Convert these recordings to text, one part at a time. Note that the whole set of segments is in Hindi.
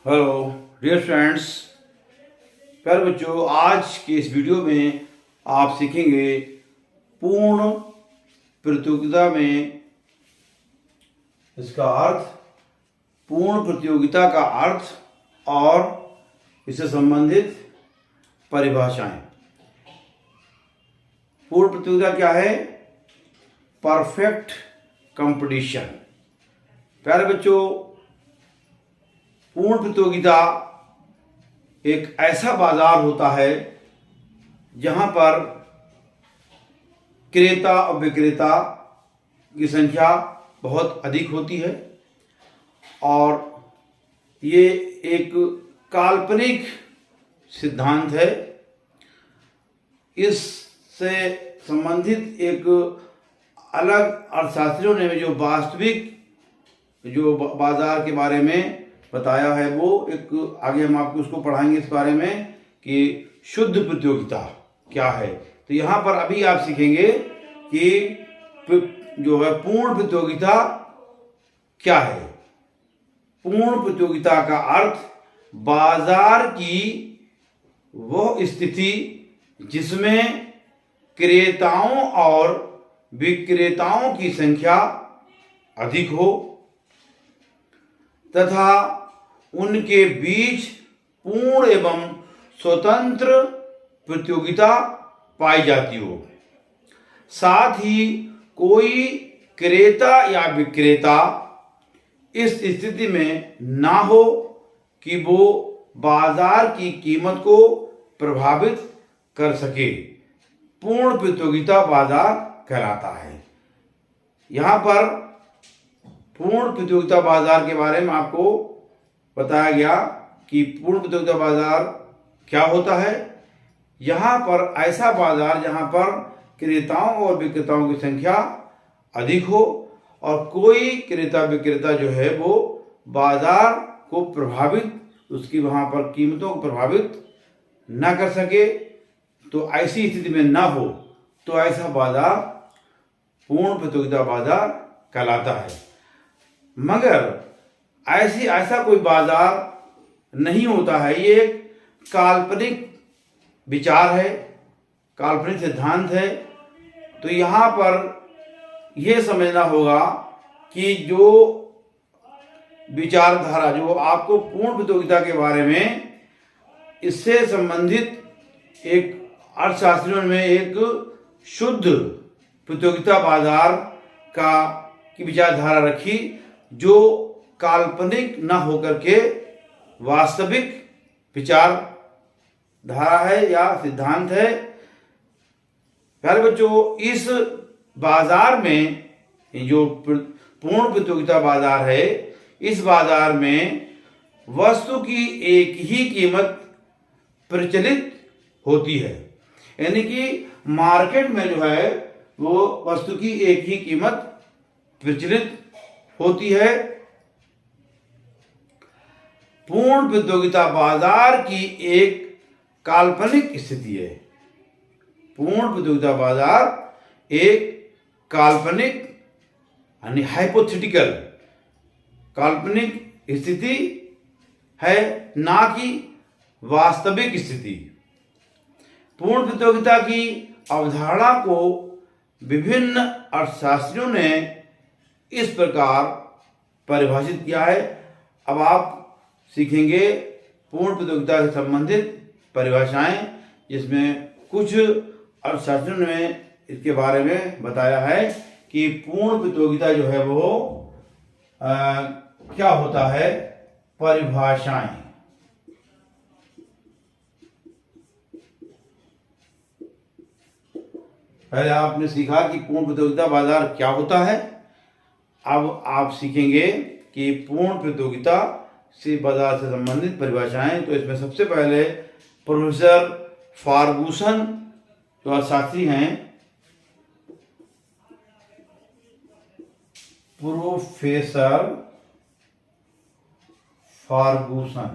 हेलो डियर फ्रेंड्स, प्यारे बच्चों, आज के इस वीडियो में आप सीखेंगे पूर्ण प्रतियोगिता में इसका अर्थ, पूर्ण प्रतियोगिता का अर्थ और इससे संबंधित परिभाषाएं। पूर्ण प्रतियोगिता क्या है? Perfect competition. प्यारे बच्चों, पूर्ण प्रतियोगिता एक ऐसा बाजार होता है जहां पर क्रेता और विक्रेता की संख्या बहुत अधिक होती है और ये एक काल्पनिक सिद्धांत है। इससे संबंधित एक अलग अर्थशास्त्रियों ने जो वास्तविक जो बाजार के बारे में बताया है, वो एक आगे हम आपको उसको पढ़ाएंगे इस बारे में कि शुद्ध प्रतियोगिता क्या है। तो यहाँ पर अभी आप सीखेंगे कि जो है पूर्ण प्रतियोगिता क्या है। पूर्ण प्रतियोगिता का अर्थ बाजार की वह स्थिति जिसमें क्रेताओं और विक्रेताओं की संख्या अधिक हो तथा उनके बीच पूर्ण एवं स्वतंत्र प्रतियोगिता पाई जाती हो। साथ ही कोई क्रेता या विक्रेता इस स्थिति में ना हो कि वो बाजार की कीमत को प्रभावित कर सके। पूर्ण प्रतियोगिता बाजार कहलाता है। यहाँ पर पूर्ण प्रतियोगिता बाजार के बारे में आपको बताया गया कि पूर्ण प्रतियोगिता बाजार क्या होता है। यहाँ पर ऐसा बाजार जहाँ पर क्रेताओं और विक्रेताओं की संख्या अधिक हो और कोई क्रेता विक्रेता जो है वो बाजार को प्रभावित, उसकी वहाँ पर कीमतों को प्रभावित न कर सके। तो ऐसी स्थिति में ना हो तो ऐसा बाजार पूर्ण प्रतियोगिता बाजार कहलाता है। मगर ऐसा कोई बाजार नहीं होता है। ये एक काल्पनिक विचार है, काल्पनिक सिद्धांत है। तो यहाँ पर यह समझना होगा कि जो विचारधारा जो आपको पूर्ण प्रतियोगिता के बारे में, इससे संबंधित एक अर्थशास्त्रियों में एक शुद्ध प्रतियोगिता बाजार की विचारधारा रखी जो काल्पनिक न होकर के वास्तविक विचारधारा है या सिद्धांत है। प्यारे बच्चों, इस बाजार में जो पूर्ण प्रतियोगिता बाजार है, इस बाजार में वस्तु की एक ही कीमत प्रचलित होती है। यानी कि मार्केट में जो है वो वस्तु की एक ही कीमत प्रचलित होती है। पूर्ण प्रतियोगिता बाजार की एक काल्पनिक स्थिति है। पूर्ण प्रतियोगिता बाजार एक काल्पनिक यानी हाइपोथेटिकल काल्पनिक स्थिति है, ना कि वास्तविक स्थिति। पूर्ण प्रतियोगिता की अवधारणा को विभिन्न अर्थशास्त्रियों ने इस प्रकार परिभाषित किया है। अब आप सीखेंगे पूर्ण प्रतियोगिता से संबंधित परिभाषाएं, जिसमें कुछ अर्थशास्त्रियों ने इसके बारे में बताया है कि पूर्ण प्रतियोगिता जो है वो क्या होता है। परिभाषाएं, पहले आपने सीखा कि पूर्ण प्रतियोगिता बाजार क्या होता है। अब आप सीखेंगे कि पूर्ण प्रतियोगिता से बाजार से संबंधित परिभाषाएं। तो इसमें सबसे पहले प्रोफेसर फार्गूसन जो अर्थशास्त्री हैं, प्रोफेसर फार्गूसन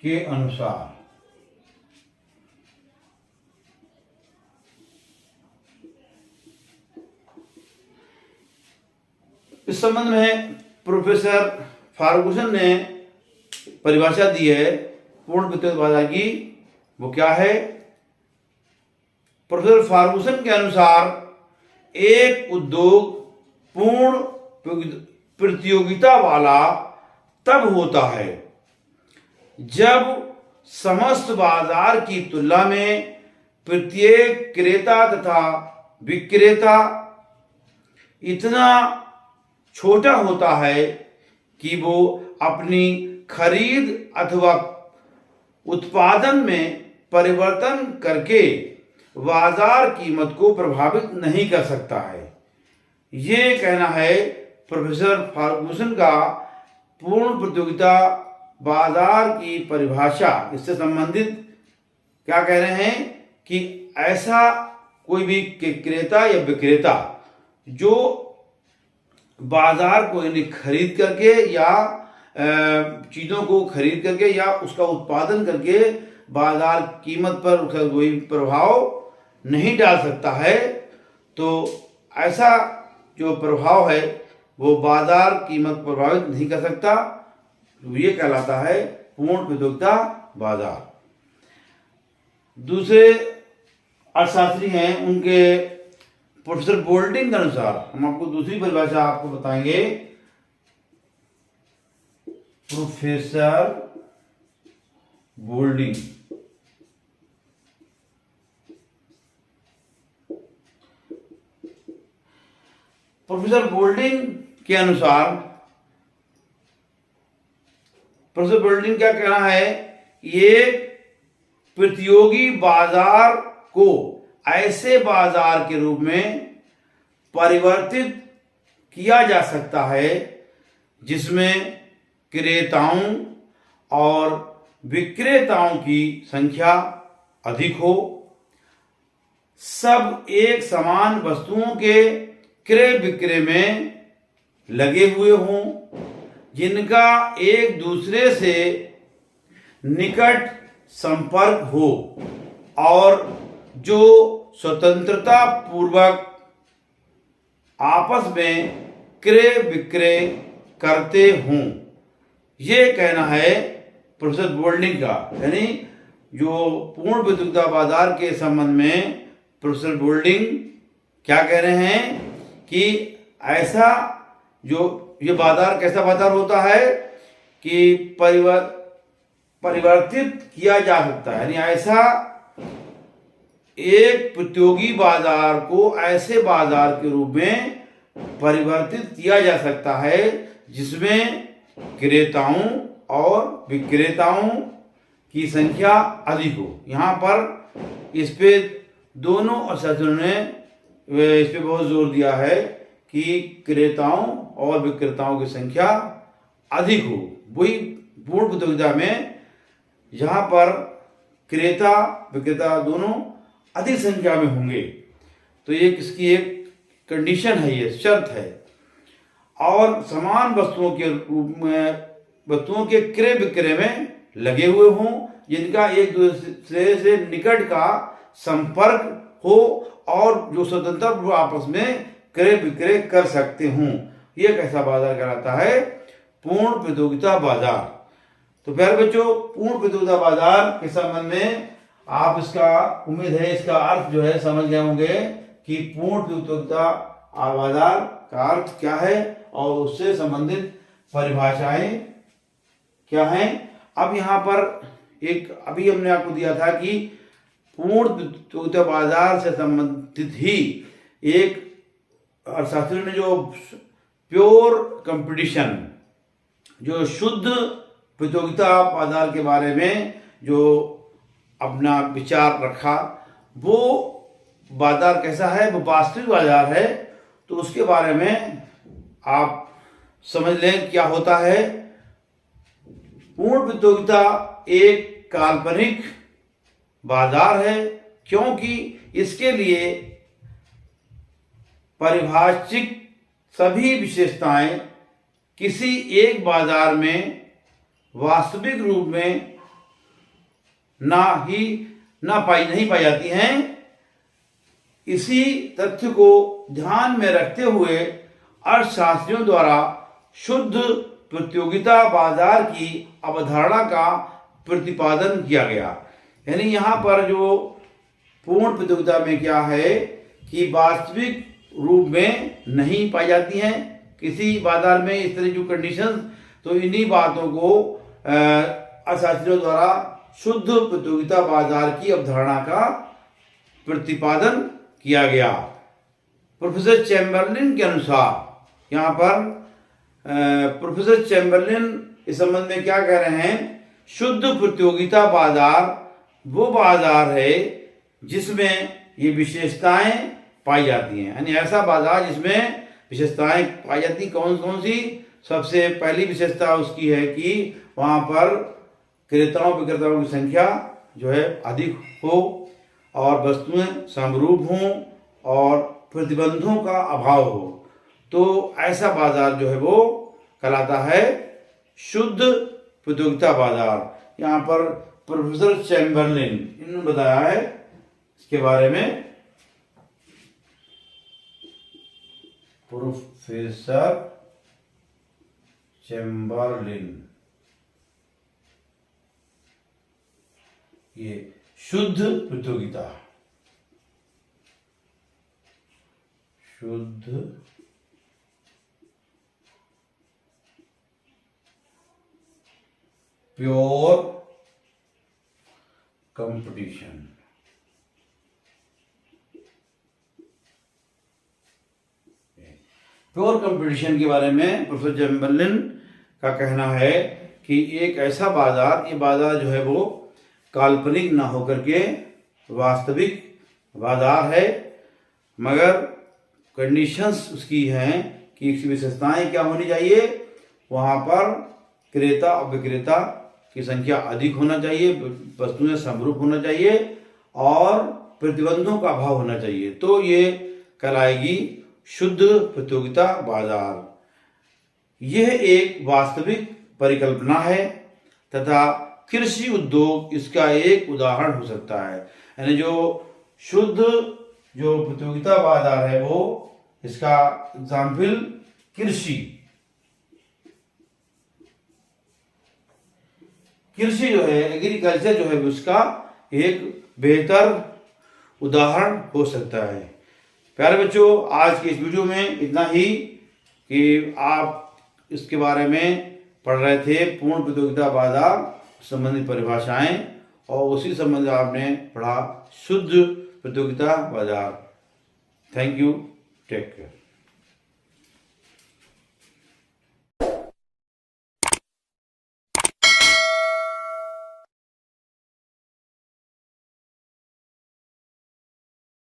के अनुसार इस संबंध में प्रोफेसर फर्गुसन ने परिभाषा दी है पूर्ण प्रतियोगिता बाजार की। वो क्या है? प्रोफेसर फर्गुसन के अनुसार एक उद्योग पूर्ण प्रतियोगिता वाला तब होता है जब समस्त बाजार की तुलना में प्रत्येक क्रेता तथा विक्रेता इतना छोटा होता है कि वो अपनी खरीद अथवा उत्पादन में परिवर्तन करके बाजार कीमत को प्रभावित नहीं कर सकता है। ये कहना है प्रोफेसर फर्गुसन का पूर्ण प्रतियोगिता बाजार की परिभाषा। इससे संबंधित क्या कह रहे हैं कि ऐसा कोई भी क्रेता या विक्रेता जो बाजार को यानी खरीद करके या चीज़ों को खरीद करके या उसका उत्पादन करके बाजार कीमत पर उसका कोई प्रभाव नहीं डाल सकता है, तो ऐसा जो प्रभाव है वो बाजार कीमत प्रभावित नहीं कर सकता। तो ये कहलाता है पूर्ण प्रतियोगिता बाजार। दूसरे अर्थशास्त्री हैं, उनके प्रोफेसर बोल्टिंग के अनुसार हम आपको दूसरी परिभाषा आपको बताएंगे। प्रोफेसर बोल्टिंग के अनुसार प्रोफेसर बोल्टिंग क्या कहना है? ये प्रतियोगी बाजार को ऐसे बाजार के रूप में परिवर्तित किया जा सकता है जिसमें क्रेताओं और विक्रेताओं की संख्या अधिक हो, सब एक समान वस्तुओं के क्रय विक्रय में लगे हुए हों, जिनका एक दूसरे से निकट संपर्क हो और जो स्वतंत्रता पूर्वक आपस में क्रय विक्रय करते हों। ये कहना है प्रोफेसर बोल्टिंग का। यानी जो पूर्ण प्रतियोगिता बाजार के संबंध में प्रोफेसर बोल्टिंग क्या कह रहे हैं कि ऐसा जो ये बाजार कैसा बाजार होता है कि परिवर्तित किया जा सकता है। यानी ऐसा एक प्रतियोगी बाजार को ऐसे बाजार के रूप में परिवर्तित किया जा सकता है जिसमें क्रेताओं और विक्रेताओं की संख्या अधिक हो। यहाँ पर इस पे दोनों अर्थशास्त्रियों ने इस पे बहुत जोर दिया है कि क्रेताओं और विक्रेताओं की संख्या अधिक हो। वही पूर्ण प्रतियोगिता में यहाँ पर क्रेता विक्रेता दोनों अधिक संख्या में होंगे, तो ये किसकी एक कंडीशन है, ये शर्त है। और समान वस्तुओं के रूप में वस्तुओं के क्रय विक्रय में लगे हुए हों, जिनका एक दूसरे से निकट का संपर्क हो और जो स्वतंत्र आपस में क्रय विक्रय कर सकते हों। यह कैसा बाजार कहलाता है? पूर्ण प्रतियोगिता बाजार। तो प्यारे बच्चों, पूर्ण प्रतियोगिता बाजार के संबंध में आप इसका उम्मीद है इसका अर्थ जो है समझ गए होंगे कि पूर्ण प्रतियोगिता बाजार का अर्थ क्या है और उससे संबंधित परिभाषाएं क्या हैं। अब यहाँ पर एक अभी हमने आपको दिया था कि पूर्ण प्रतियोगिता बाजार से संबंधित ही एक अर्थशास्त्री ने जो प्योर कंपटीशन, जो शुद्ध प्रतियोगिता बाजार के बारे में जो अपना विचार रखा, वो बाजार कैसा है, वो वास्तविक बाजार है। तो उसके बारे में आप समझ लें क्या होता है। पूर्ण प्रतियोगिता एक काल्पनिक बाजार है क्योंकि इसके लिए परिभाषित सभी विशेषताएं किसी एक बाजार में वास्तविक रूप में नहीं पाई जाती हैं। इसी तथ्य को ध्यान में रखते हुए अर्थशास्त्रियों द्वारा शुद्ध प्रतियोगिता बाजार की अवधारणा का प्रतिपादन किया गया। यानी यहाँ पर जो पूर्ण प्रतियोगिता में क्या है कि वास्तविक रूप में नहीं पाई जाती हैं किसी बाजार में इस तरह की कंडीशंस, तो इन्हीं बातों को अर्थशास्त्रियों द्वारा शुद्ध प्रतियोगिता बाजार की अवधारणा का प्रतिपादन किया गया। प्रोफेसर चैम्बरलिन के अनुसार यहाँ पर प्रोफेसर चैम्बरलिन इस संबंध में क्या कह रहे हैं, शुद्ध प्रतियोगिता बाजार वो बाजार है जिसमें ये विशेषताएं पाई जाती हैं। यानी ऐसा बाजार जिसमें विशेषताएं पाई जाती, कौन कौन सी? सबसे पहली विशेषता उसकी है कि वहाँ पर क्रेताओं विक्रेताओं की संख्या जो है अधिक हो और वस्तुएं समरूप हों और प्रतिबंधों का अभाव हो, तो ऐसा बाजार जो है वो कहलाता है शुद्ध प्रतियोगिता बाजार। यहाँ पर प्रोफेसर चैम्बरलिन इन्होंने बताया है इसके बारे में। प्रोफेसर चैम्बरलिन ये शुद्ध प्रतियोगिता, शुद्ध प्योर कंपटीशन, प्योर कंपटीशन के बारे में प्रोफेसर चैम्बरलिन का कहना है कि एक ऐसा बाजार, ये बाजार जो है वो काल्पनिक ना होकर के वास्तविक बाजार है, मगर कंडीशंस उसकी हैं कि इसकी विशेषताएं क्या होनी चाहिए, वहाँ पर क्रेता और विक्रेता की संख्या अधिक होना चाहिए, वस्तुएं समरूप होना चाहिए और प्रतिबंधों का अभाव होना चाहिए, तो ये कहलाएगी शुद्ध प्रतियोगिता बाजार। यह एक वास्तविक परिकल्पना है तथा कृषि उद्योग इसका एक उदाहरण हो सकता है। यानी जो शुद्ध जो प्रतियोगिता बाजार है वो इसका एग्जाम्पल कृषि जो है, एग्रीकल्चर जो है उसका एक बेहतर उदाहरण हो सकता है। प्यारे बच्चों, आज के इस वीडियो में इतना ही कि आप इसके बारे में पढ़ रहे थे पूर्ण प्रतियोगिता बाजार संबंधित परिभाषाएं, और उसी संबंध आपने पढ़ा शुद्ध प्रतियोगिता बाजार। Thank you, take care.